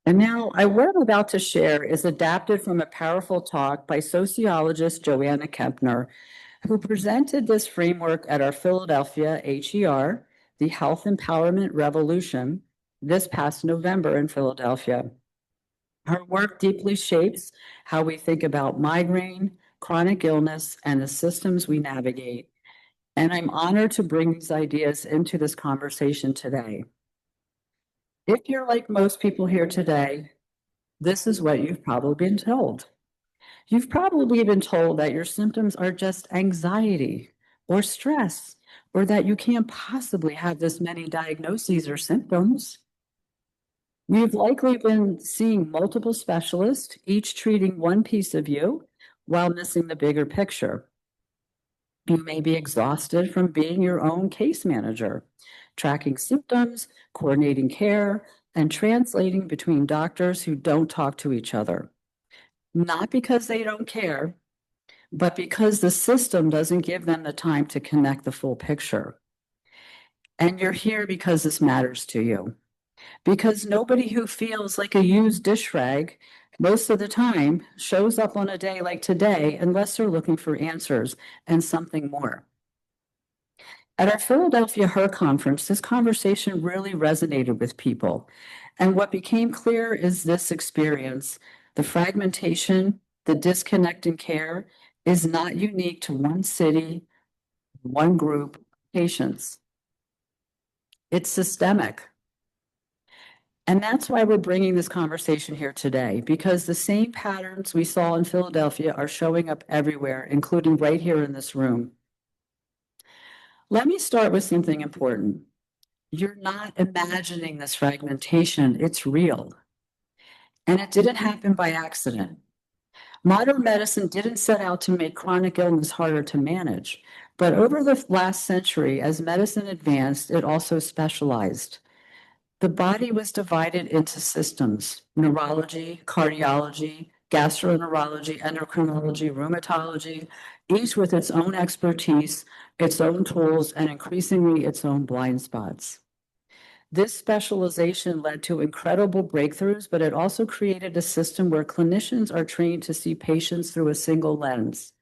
And now, what I'm about to share is adapted from a powerful talk by sociologist Joanna Kempner, who presented this framework at our Philadelphia HER, the Health Empowerment Revolution, this past November in Philadelphia. Her work deeply shapes how we think about migraine, chronic illness, and the systems we navigate. And I'm honored to bring these ideas into this conversation today. If you're like most people here today, this is what you've probably been told. You've probably been told that your symptoms are just anxiety or stress, or that you can't possibly have this many diagnoses or symptoms. You've likely been seeing multiple specialists, each treating one piece of you while missing the bigger picture. You may be exhausted from being your own case manager, tracking symptoms, coordinating care, and translating between doctors who don't talk to each other. Not because they don't care, but because the system doesn't give them the time to connect the full picture. And you're here because this matters to you. Because nobody who feels like a used dish rag most of the time shows up on a day like today unless they're looking for answers and something more. At our Philadelphia HER conference, this conversation really resonated with people. And what became clear is this experience, the fragmentation, the disconnect in care, is not unique to one city, one group, patients. It's systemic. And that's why we're bringing this conversation here today, because the same patterns we saw in Philadelphia are showing up everywhere, including right here in this room. Let me start with something important. You're not imagining this fragmentation, it's real. And it didn't happen by accident. Modern medicine didn't set out to make chronic illness harder to manage, but over the last century, as medicine advanced, it also specialized. The body was divided into systems: neurology, cardiology, gastroenterology, endocrinology, rheumatology, each with its own expertise, its own tools, and increasingly its own blind spots. This specialization led to incredible breakthroughs, but it also created a system where clinicians are trained to see patients through a single lens.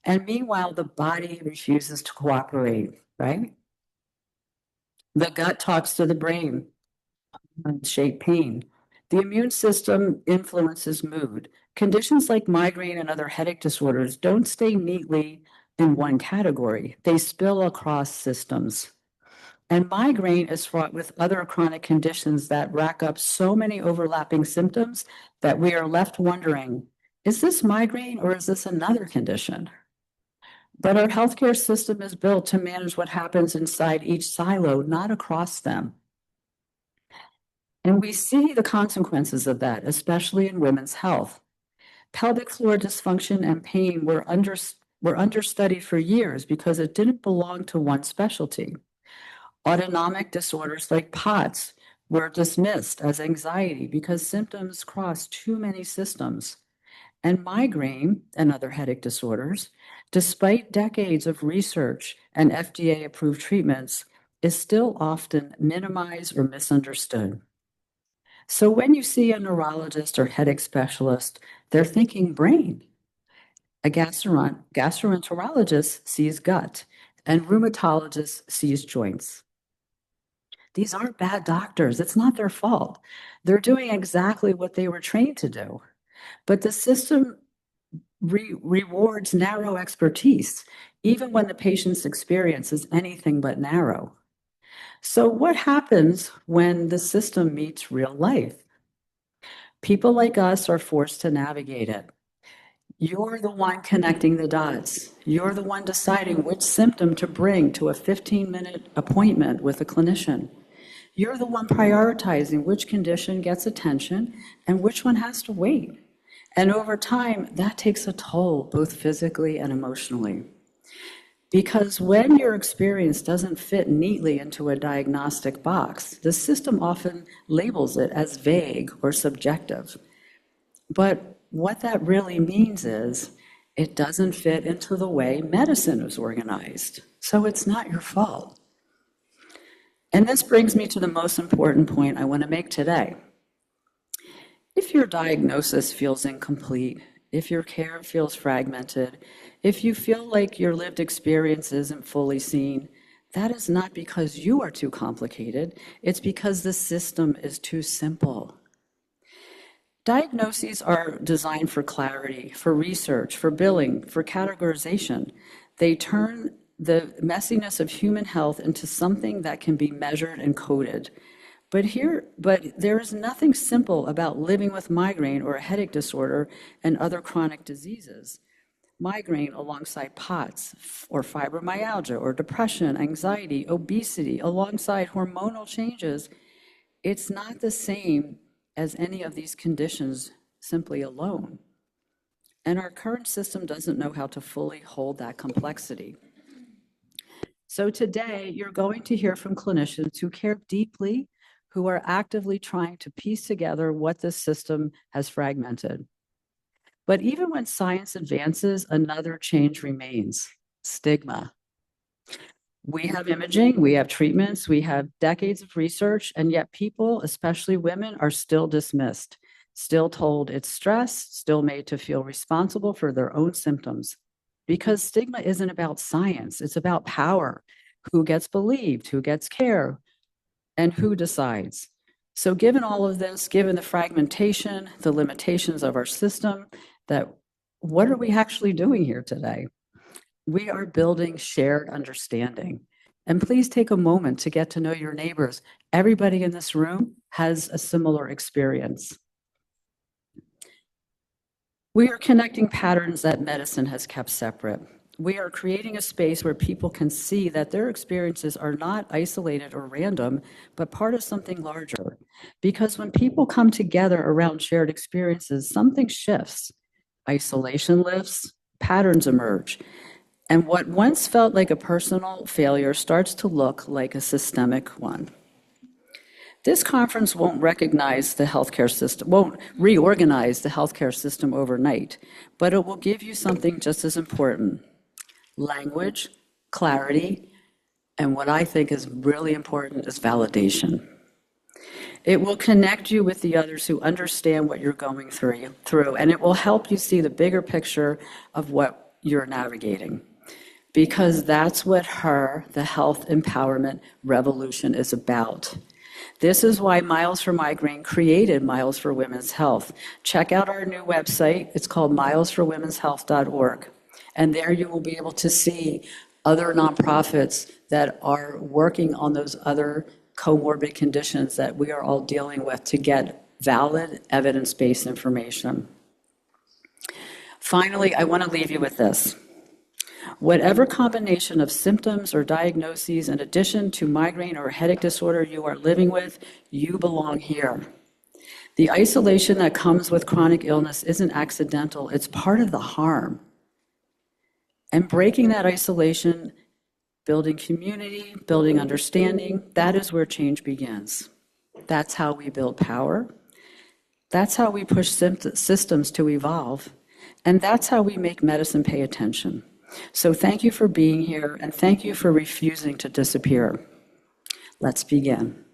And meanwhile, the body refuses to cooperate, right? The gut talks to the brain, shape pain. The immune system influences mood. Conditions like migraine and other headache disorders don't stay neatly in one category. They spill across systems. And migraine is fraught with other chronic conditions that rack up so many overlapping symptoms that we are left wondering, is this migraine or is this another condition? But our healthcare system is built to manage what happens inside each silo, not across them. And we see the consequences of that, especially in women's health. Pelvic floor dysfunction and pain were understudied for years because it didn't belong to one specialty. Autonomic disorders like POTS were dismissed as anxiety because symptoms cross too many systems. And migraine and other headache disorders, despite decades of research and FDA-approved treatments, is still often minimized or misunderstood. So when you see a neurologist or headache specialist, they're thinking brain. A gastroenterologist sees gut, and rheumatologist sees joints. These aren't bad doctors. It's not their fault. They're doing exactly what they were trained to do. But the system rewards narrow expertise, even when the patient's experience is anything but narrow. So what happens when the system meets real life? People like us are forced to navigate it. You're the one connecting the dots. You're the one deciding which symptom to bring to a 15-minute appointment with a clinician. You're the one prioritizing which condition gets attention and which one has to wait. And over time, that takes a toll, both physically and emotionally. Because when your experience doesn't fit neatly into a diagnostic box, the system often labels it as vague or subjective. But what that really means is it doesn't fit into the way medicine is organized. So it's not your fault. And this brings me to the most important point I want to make today. If your diagnosis feels incomplete, if your care feels fragmented, if you feel like your lived experience isn't fully seen, that is not because you are too complicated. It's because the system is too simple. Diagnoses are designed for clarity, for research, for billing, for categorization. They turn the messiness of human health into something that can be measured and coded. But there is nothing simple about living with migraine or a headache disorder and other chronic diseases. Migraine alongside POTS or fibromyalgia or depression, anxiety, obesity, alongside hormonal changes, it's not the same as any of these conditions simply alone. And our current system doesn't know how to fully hold that complexity. So today, you're going to hear from clinicians who care deeply, who are actively trying to piece together what this system has fragmented. But even when science advances, another change remains: stigma. We have imaging, we have treatments, we have decades of research, and yet people, especially women, are still dismissed, still told it's stress, still made to feel responsible for their own symptoms. Because stigma isn't about science, it's about power. Who gets believed, who gets care, and who decides? So given all of this, given the fragmentation, the limitations of our system, that what are we actually doing here today? We are building shared understanding. And please take a moment to get to know your neighbors. Everybody in this room has a similar experience. We are connecting patterns that medicine has kept separate. We are creating a space where people can see that their experiences are not isolated or random, but part of something larger. Because when people come together around shared experiences, something shifts. Isolation lifts, patterns emerge. And what once felt like a personal failure starts to look like a systemic one. This conference won't recognize the healthcare system, won't reorganize the healthcare system overnight, but it will give you something just as important: language, clarity, and what I think is really important is validation. It will connect you with the others who understand what you're going through, and it will help you see the bigger picture of what you're navigating. Because that's what the health empowerment revolution is about. This is why Miles for Migraine created Miles for Women's Health. Check out our new website. It's called milesforwomenshealth.org. And there you will be able to see other nonprofits that are working on those other comorbid conditions that we are all dealing with to get valid evidence-based information. Finally, I want to leave you with this. Whatever combination of symptoms or diagnoses in addition to migraine or headache disorder you are living with, you belong here. The isolation that comes with chronic illness isn't accidental, it's part of the harm. And breaking that isolation, building community, building understanding, that is where change begins. That's how we build power. That's how we push systems to evolve. And that's how we make medicine pay attention. So thank you for being here, and thank you for refusing to disappear. Let's begin.